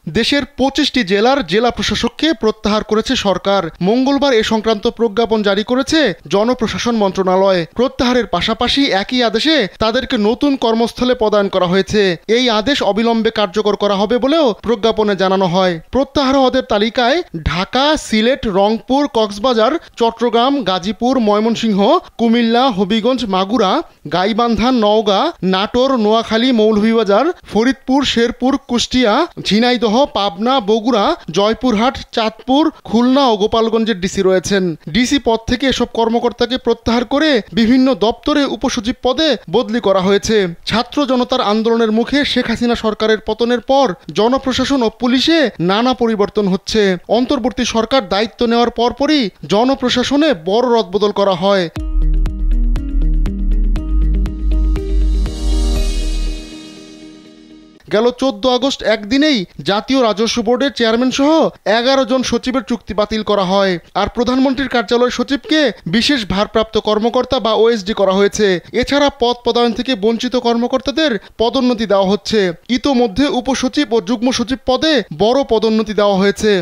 দেশের ২৫টি জেলার জেলা প্রশাসককে প্রত্যাহার করেছে সরকার। মঙ্গলবার এ সংক্রান্ত প্রজ্ঞাপন জারি করেছে জনপ্রশাসন মন্ত্রণালয়। প্রত্যাহারের পাশাপাশি একই আদেশে তাদেরকে নতুন কর্মস্থলে পদায়ন করা হয়েছে। এই আদেশ অবিলম্বে কার্যকর করা হবে বলেও প্রজ্ঞাপনে জানানো হয়। প্রত্যাহার হওয়াদের তালিকায় ঢাকা, সিলেট, রংপুর, কক্সবাজার, চট্টগ্রাম, গাজীপুর, ময়মনসিংহ, কুমিল্লা, হবিগঞ্জ, মাগুরা, গাইবান্ধা, নওগাঁ, নাটোর, নোয়াখালী, মৌলভীবাজার, ফরিদপুর, শেরপুর, কুষ্টিয়া, ঝিনাইদহ, পাবনা, বগুড়া, জয়পুরহাট, চাঁদপুর, খুলনা ও গোপালগঞ্জের ডিসি রয়েছেন। ডিসি পদ থেকে এসব কর্মকর্তাকে প্রত্যাহার করে বিভিন্ন দপ্তরে উপসচিব পদে বদলি করা হয়েছে। ছাত্র জনতার আন্দোলনের মুখে শেখ হাসিনা সরকারের পতনের পর জনপ্রশাসন ও পুলিশে নানা পরিবর্তন হচ্ছে। অন্তর্বর্তী সরকার দায়িত্ব নেওয়ার পরপরই জনপ্রশাসনে বড় রদবদল করা হয়। গেল 14 আগস্ট একদিনেই জাতীয় রাজস্ব বোর্ডের চেয়ারম্যান সহ 11 জন সচিবের চুক্তি বাতিল করা হয়। আর প্রধানমন্ত্রীর কার্যালয়ের সচিবকে বিশেষ ভারপ্রাপ্ত কর্মকর্তা বা ওএসডি করা হয়েছে। এছাড়া পদ পদায়ন থেকে বঞ্চিত কর্মকর্তাদের পদোন্নতি দেওয়া হচ্ছে। ইতোমধ্যে উপসচিব ও যুগ্ম সচিব পদে বড় পদোন্নতি দেওয়া হয়েছে।